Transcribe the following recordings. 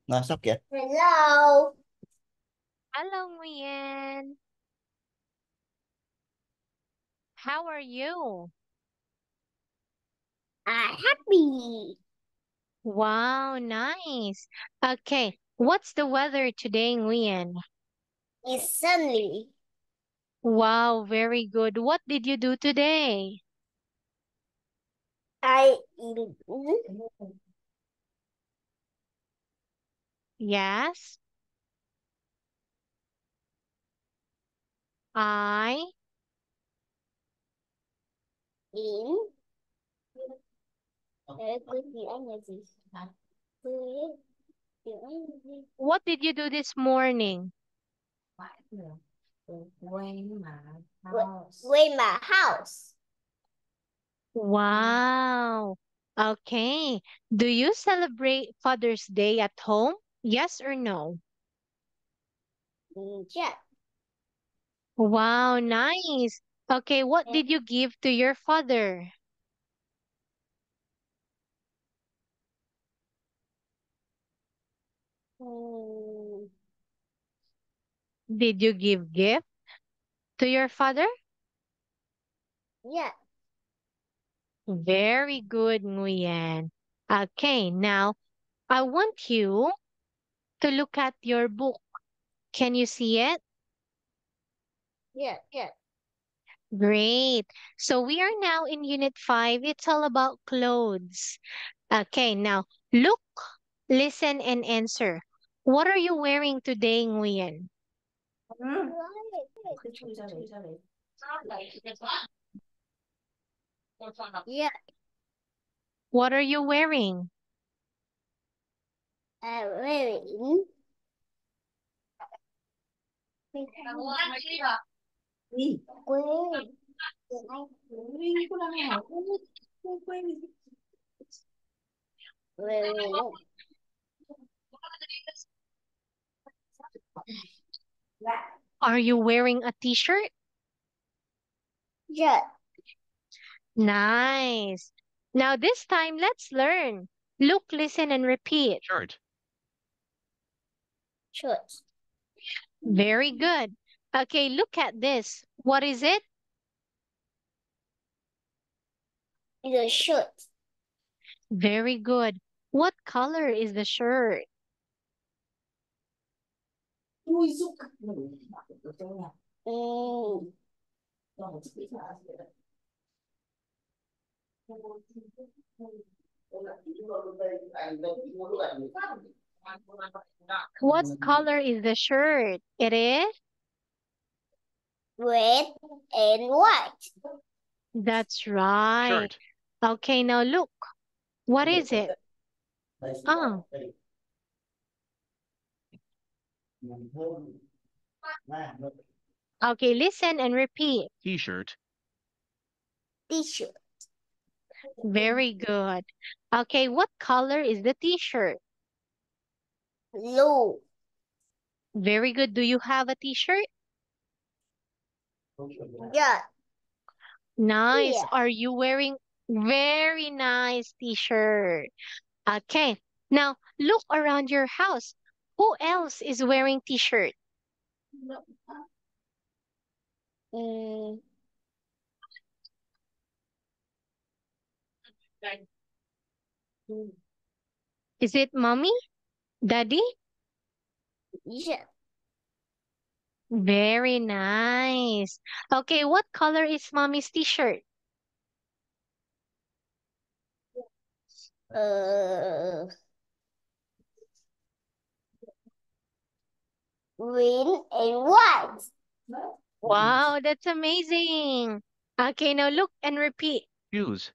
Nasok ya? Hello. Hello, Nguyen. How are you? Happy. Wow, nice. Okay, what's the weather today, Nguyen? It's sunny. Wow, very good. What did you do today? I eat. Yes, I. In. Cái gì anh là gì? Quên. Tiếng Anh là gì? What did you do this morning? Quên mà house. Wow. Okay. Do you celebrate Father's Day at home? Yes or no? Yeah. Wow, nice. Okay, what did you give to your father? Mm, Did you give gift to your father? yeah. Very good, Nguyen. Okay, now I want you to look at your book. Can you see it? Yeah. Yeah. Great. So we are now in Unit 5. It's all about clothes. Okay, now look, listen, and answer. What are you wearing today, Nguyen? Yeah. What are you wearing? Wearing. Quên. Tiếng Anh. Wearing. Are you wearing a t-shirt? Yeah. Nice. Now this time, let's learn. Look, listen, and repeat. Shirt. Shirt. Very good. Okay, look at this. What is it? The shirt. Very good. What color is the shirt? Mm, What color is the shirt? It is? red and white. That's right. Shirt. Okay, now look. What is it? Ah, okay, listen and repeat. T-shirt. T-shirt. Very good. Okay, what color is the t-shirt? Blue. Very good. Do you have a t-shirt? Yeah. Nice. Yeah. Are you wearing very nice t-shirt? Okay. Now look around your house. Who else is wearing t-shirt? Mm, Is it mommy? Daddy? yeah. Very nice. Okay, what color is mommy's t-shirt? Uh, green and white. Wow, that's amazing. Okay, now look and repeat. Shoes.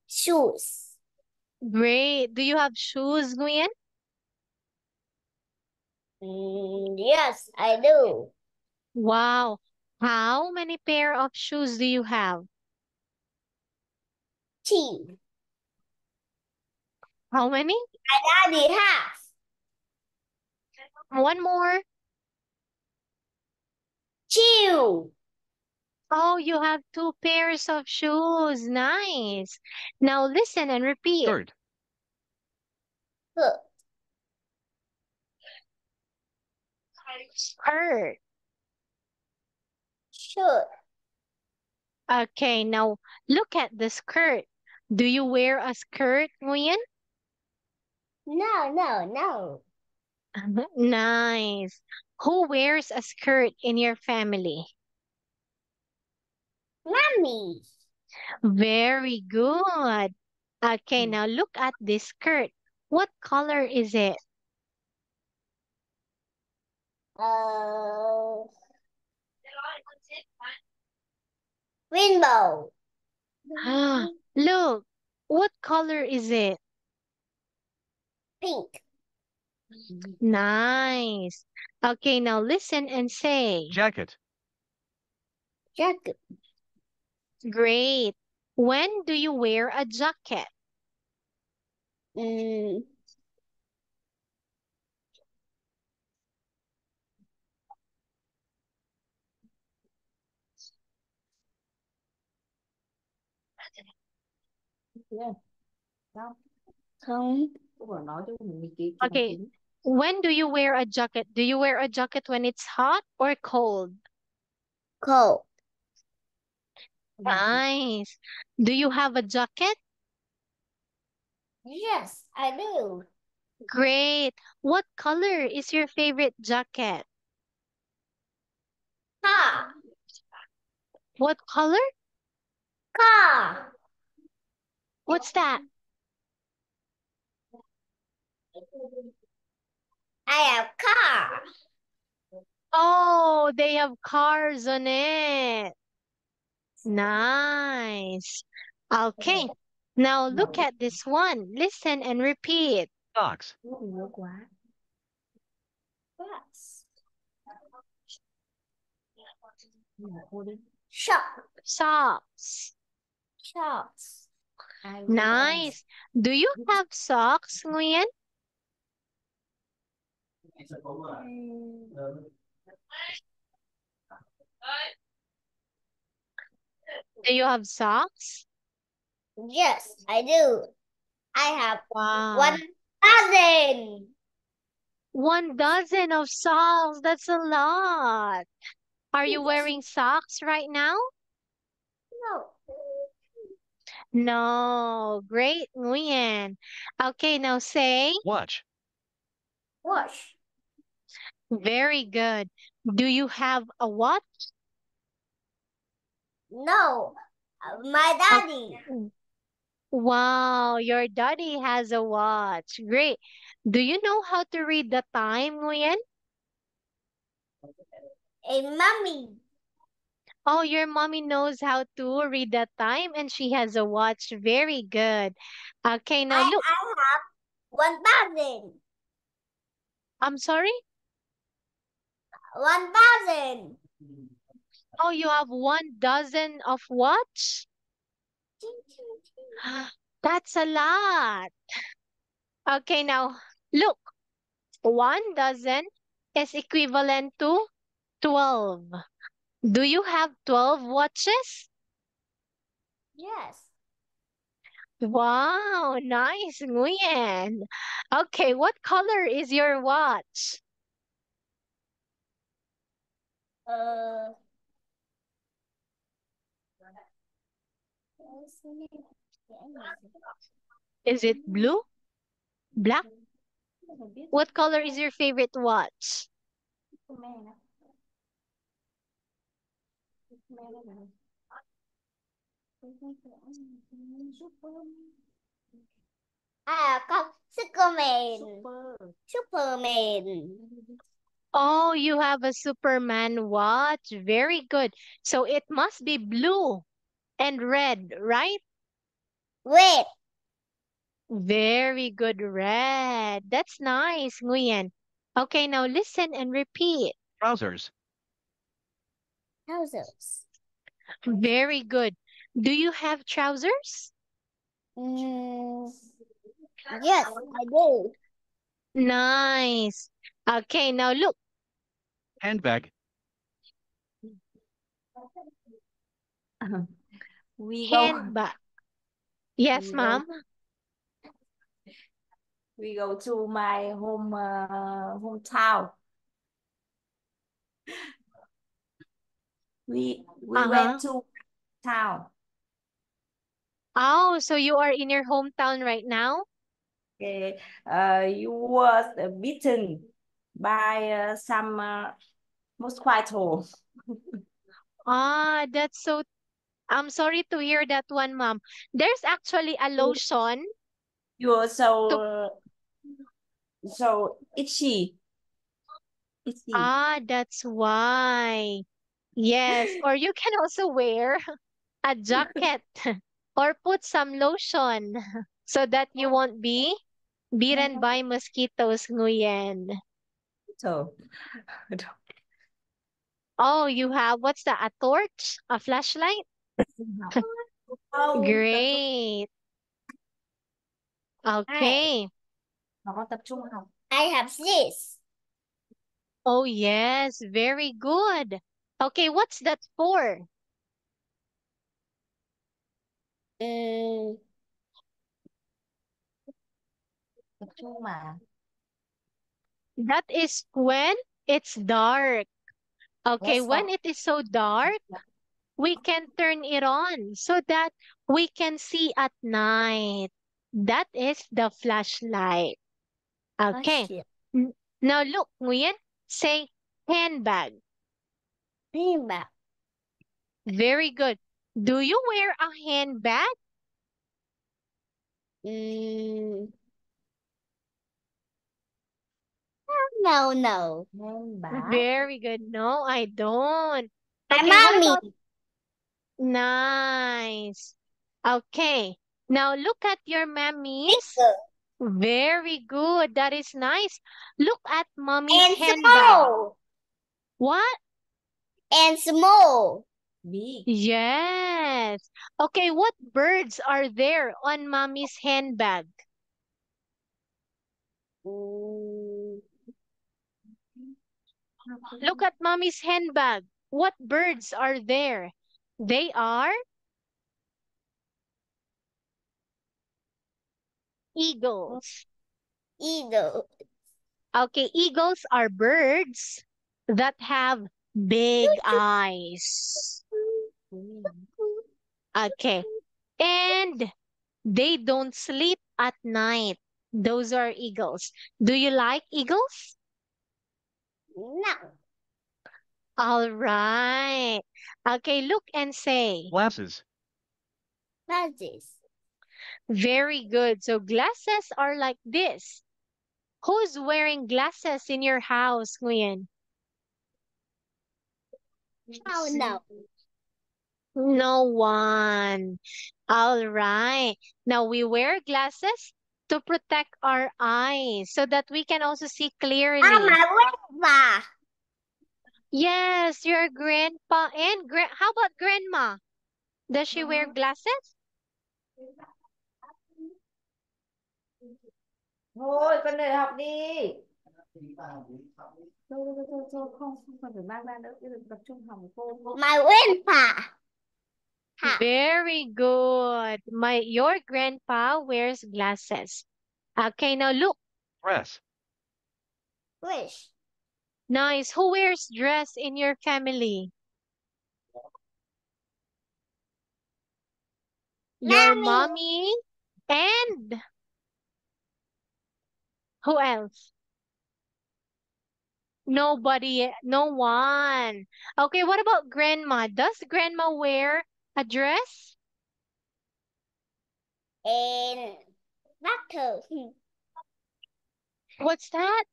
Shoes. Great. Do you have shoes, Nguyen? Yes, I do. Wow. How many pair of shoes do you have? Two. How many? Daddy has One more. two. Oh, you have two pairs of shoes. Nice. Now listen and repeat. Shirt. Foot. Skirt. Shirt. Okay, now look at the skirt. Do you wear a skirt, Nguyen? No, no, no. Nice. Who wears a skirt in your family? Mommy. Very good. Okay, now look at this skirt. What color is it? Uh, Rainbow. Ah, look. What color is it? Pink. Nice. Okay, now listen and say. Jacket. Jacket. Great. When do you wear a jacket? Mm, không. Okay. When do you wear a jacket? Do you wear a jacket when it's hot or cold? Cold. Nice. Do you have a jacket? Yes, I do. Great. What color is your favorite jacket? Car. What color? Car. What's that? I have car. Oh, they have cars on it. Nice. Okay. Now look at this one. Listen and repeat. Socks. Yes. Shop. Socks. Shops. Nice. Do you have socks, Nguyen? Do you have socks? Yes, I do. I have Wow. 1,000. 1 dozen of socks. That's a lot. Are you wearing socks right now? No. No. Great, Nguyen. Okay, now say. Watch. Wash. Very good. Do you have a watch? No. My daddy. Wow, your daddy has a watch. Great. Do you know how to read the time, Nguyen? A mommy. Oh, your mommy knows how to read the time and she has a watch. Very good. Okay, now look. I have 1,000. I'm sorry? 1,000. Oh, you have 1 dozen of watch? That's a lot. Okay, now look. 1 dozen is equivalent to 12. Do you have 12 watches? Yes. Wow, nice, Nguyen. Okay, what color is your watch? Uh, Is it blue? Black? What color is your favorite watch? không, Superman. Superman. Oh, you have a Superman watch. Very good. So it must be blue and red, right? Red. Very good, red. That's nice, Nguyen. Okay, now listen and repeat. Trousers. Trousers. Very good. Do you have trousers? Mm, yes, I do. Nice. Okay, now look. Handbag. We go. Handbag. Yes, We go. ma'am. We go to my hometown. We went to town. Oh, so you are in your hometown right now? Okay. You was bitten by some mosquito. Ah, that's so, I'm sorry to hear that one, mom. There's actually a lotion You are to, so itchy. Itchy. that's why. Yes, or you can also wear a jacket or put some lotion so that you won't be bitten by mosquitoes, Nguyen. So, Oh, you have, what's that, a torch? A flashlight? không tập trung. Great. Hai. Okay. Nó có tập trung học. I have this. Oh, yes, very good. Okay, what's that for? Tập trung mà. That is when it's dark. Okay, Yes, when it is so dark, we can turn it on so that we can see at night. That is the flashlight. Okay. Now look, Nguyen, say handbag. Handbag. Very good. Do you wear a handbag? No. Handbag. Very good. No, I don't. My Okay, what mommy. about nice? Okay. Now look at your mommy's. Very good. That is nice. Look at mommy's And handbag. small. What? And small. Big. Yes. Okay, what birds are there on mommy's handbag? Look at mommy's handbag. What birds are there? They are eagles. Eagle. Okay, eagles are birds that have big eyes. Okay. And they don't sleep at night. Those are eagles. Do you like eagles? No. All right. Okay, look and say. Glasses. Glasses. Very good. So glasses are like this. Who's wearing glasses in your house, Nguyen? Oh no. No one. All right. Now we wear glasses to protect our eyes so that we can also see clearly. my grandpa. Yes, your grandpa and how about grandma? Does she wear glasses? Thôi, con này học đi. Thôi, không cần phải mang ra nữa, bây giờ tập trung học của cô. My grandpa. Very good. Your grandpa wears glasses. Okay, now look. Dress. Wish. Nice. Who wears dress in your family? Your mommy and who else? Nobody, no one. Okay, what about grandma? Does grandma wear a dress? And doctor. What's that?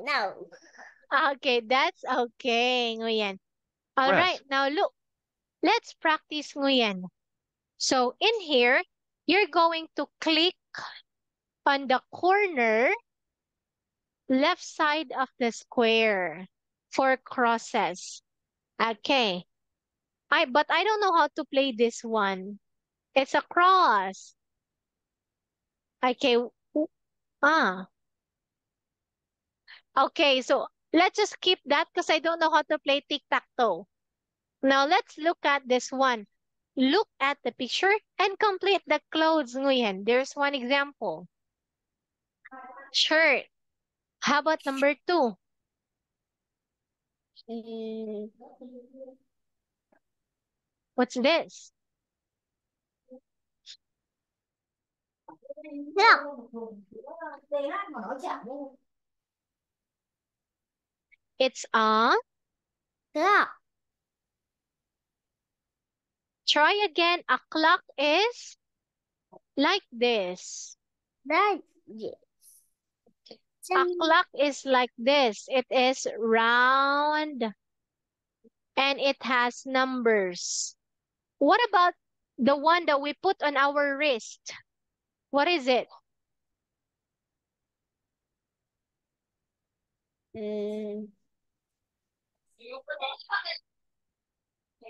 No. Okay, that's okay, Nguyen. All Dress. right, now look, let's practice Nguyen. So in here, you're going to click on the corner left side of the square for crosses. Okay. But I don't know how to play this one. It's a cross. Okay. Ah. Okay, so let's just skip that because I don't know how to play tic-tac-toe. Now let's look at this one. Look at the picture and complete the clothes, Nguyen. There's one example. Shirt. How about number 2? What's this? It's a... Clock. Try again. A clock is like this. Đây. Yes. A clock is like this. It is round and it has numbers. What about the one that we put on our wrist? What is it?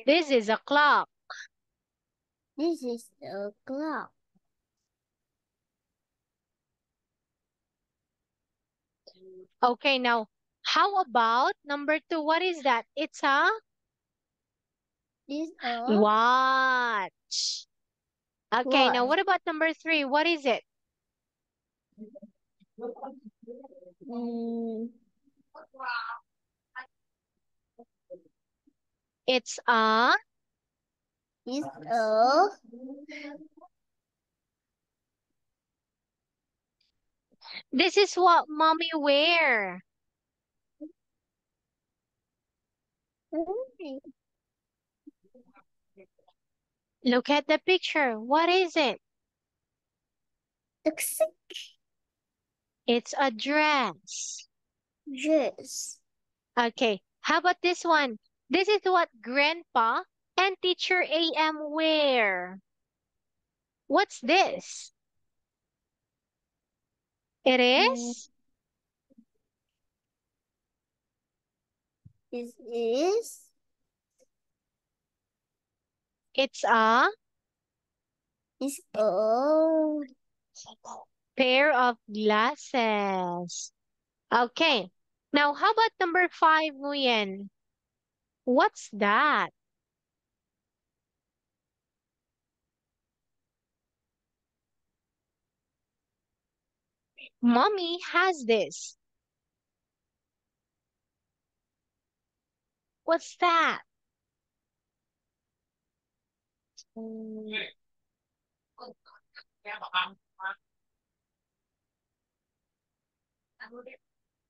This is a clock. This is a clock. Okay, now, how about number 2? What is that? It's a This a watch. Okay, now watch. what about number 3? What is it? It's a... This a This is what mommy wear. Look at the picture. What is it? taxi It's a dress. dress. Okay, how about this one? This is what Grandpa and Teacher AM wear. What's this? It is? This is It's a is a pair of glasses. Okay, now how about number 5, Nguyen? What's that? Mommy has this. What's that?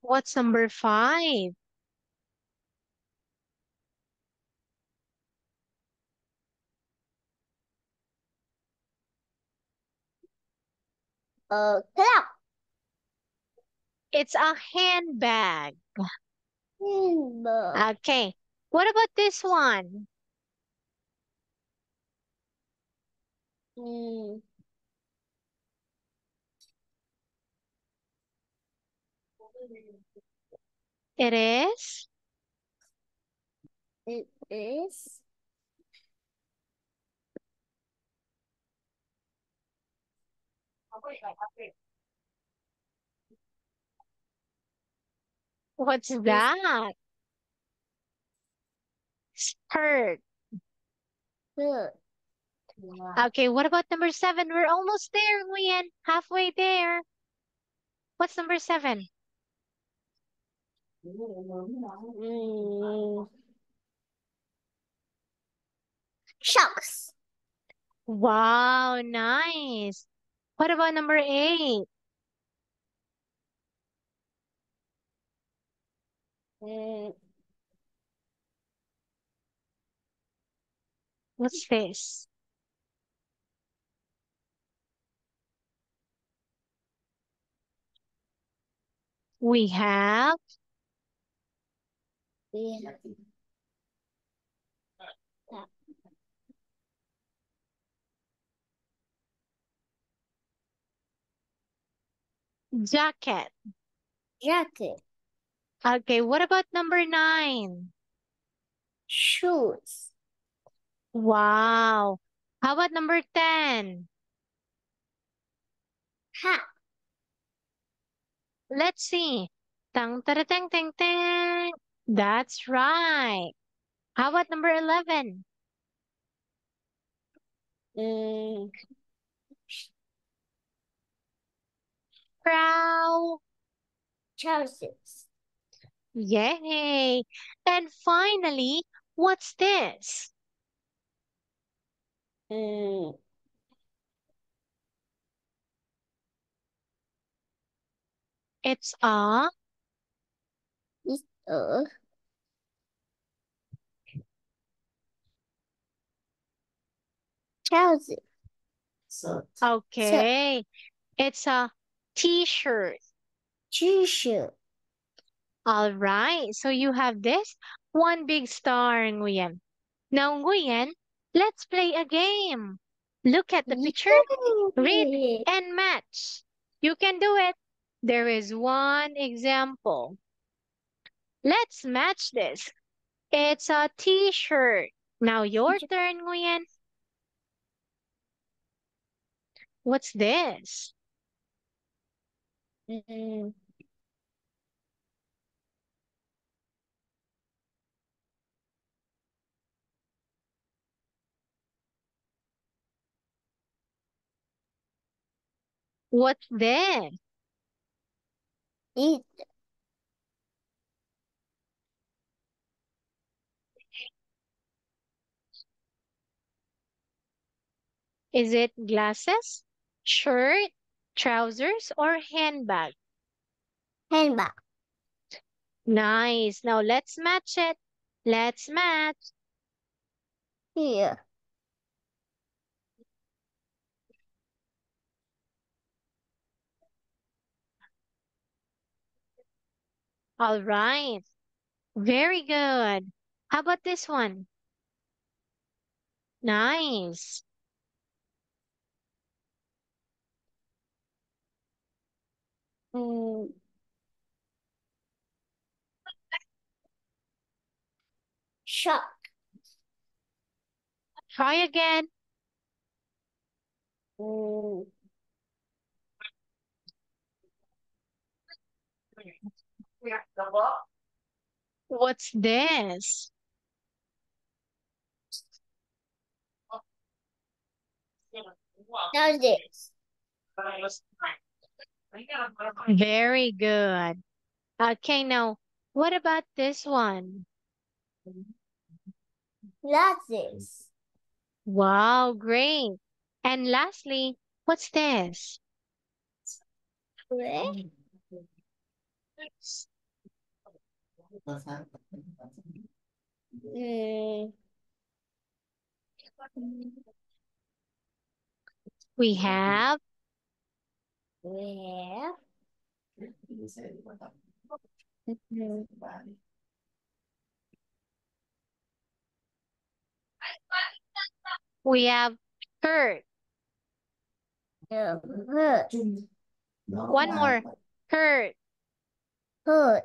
What's number 5? clock. It's a handbag. Handbag. Okay, what about this one? It is? It is What's that? Skirt. good. Okay, what about number 7? We're almost there, Nguyen. Halfway there. What's number 7? Socks. Wow, nice. What about number 8? What's this? We have We have jacket. jacket. Okay, what about number 9? Shoes. Wow. How about number 10? Hat. Let's see. Tang tang tang tang tang. That's right. How about number 11? Crow. Trousers. Yay! And finally, what's this? Mm, It's a it's a trousers. So okay. It's a t-shirt. t-shirt. All right. So you have this one big star, Nguyen. Now, Nguyen, let's play a game. Look at the picture, read, Yay! and match. You can do it. There is one example. Let's match this. It's a t-shirt. Now your turn, Nguyen. What's this? Mm, What's this? it Is it glasses, shirt, trousers, or handbag? handbag. Nice. Now let's match it. Let's match. Here. All right. Very good. How about this one? Nice. Mm, shop. Try again. Mm, What's this? trousers. Very good. Okay, now, what about this one? Glasses. Wow, great. And lastly, what's this? Where? Mm, We have where? Mm, we have shirt. hood. One more. Shirt. Hood.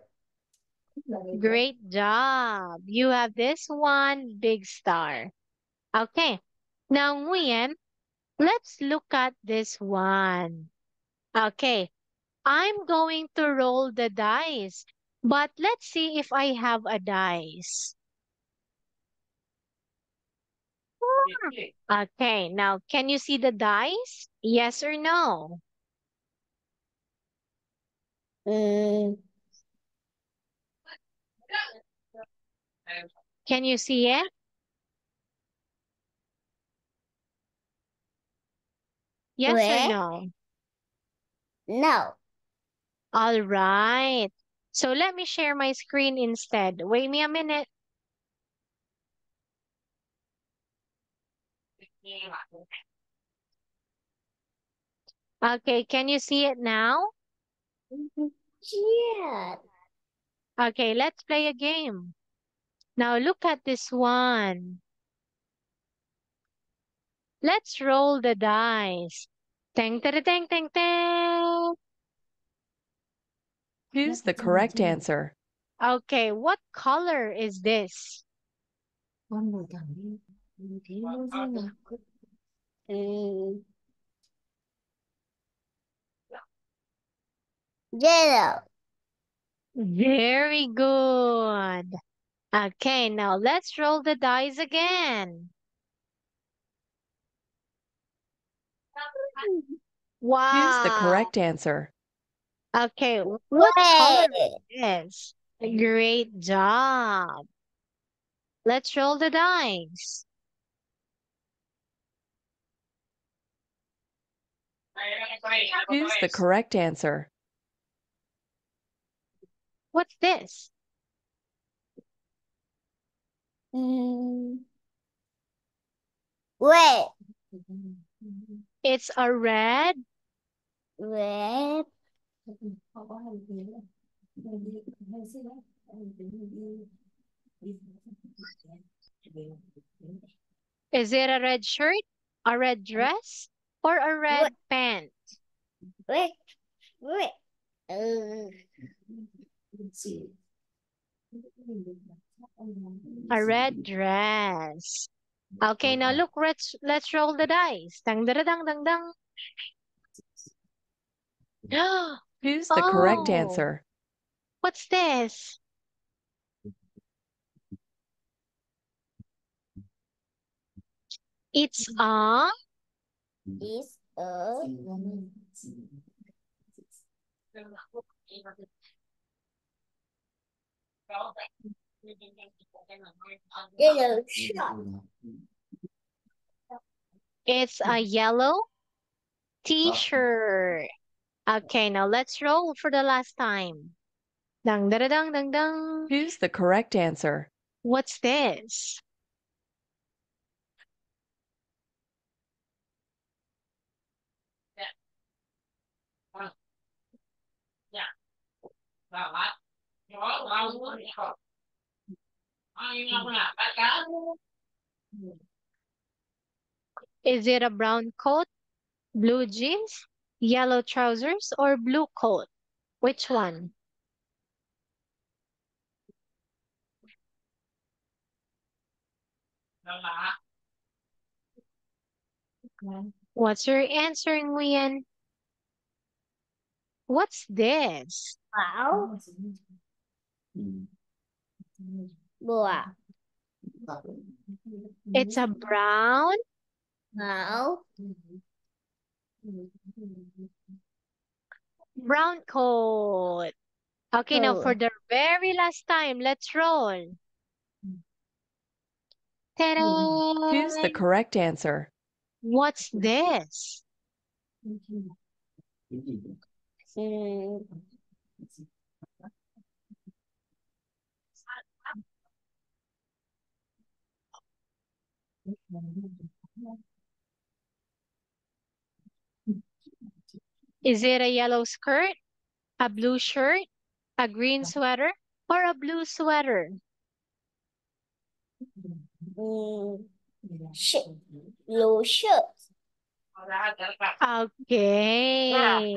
Great job. You have this one big star. Okay. Now, Nguyen, let's look at this one. Okay. I'm going to roll the dice, but let's see if I have a dice. Okay. Now, can you see the dice? Yes or no? Mm, Can you see it? Yes or where? no? No. All right. So let me share my screen instead. Wait me a minute. Okay, can you see it now? Yeah. Okay, let's play a game. Now look at this one. Let's roll the dice. Teng, teng, teng, teng, teng. Choose the correct answer. Okay, what color is this? Mm, yellow. Very good. Okay, now let's roll the dice again. Choose the Wow. correct answer. Okay, what color Red. is? Great job. Let's roll the dice. Choose the correct answer. What's this? Red. It's a red. Red. Is it a red shirt, a red dress, or a red pant? Red. Red. A red dress. Okay, now look, let's roll the dice. Dang, dang, dang, dang, dang. Choose the correct Oh, answer. what's this? It's a Is a yellow shirt. it's a yellow t-shirt. Okay, now let's roll for the last time. Dang, dang, dang, dang, dang. Choose the correct answer. What's this? Is it a brown coat, blue jeans, yellow trousers, or blue coat? Which one? What's your answer, Nguyen? What's this? Wow. Wow. It's a brown Wow. brown coat. Okay, now for the very last time, let's roll. Choose the Ta-da! correct answer. What's this? Is it a yellow skirt, a blue shirt, a green sweater, or a blue sweater? Shirt. Blue shirt. Okay.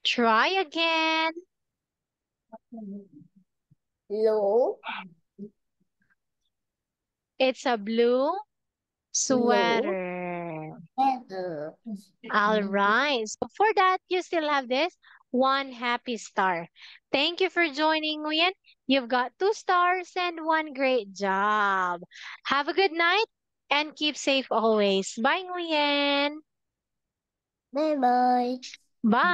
Try again. Blue. It's a blue Blue. sweater. Feather. All right. So for that, you still have this one happy star. Thank you for joining, Nguyen. You've got 2 stars and 1 great job. Have a good night and keep safe always. Bye, Nguyen. Bye bye. Bye.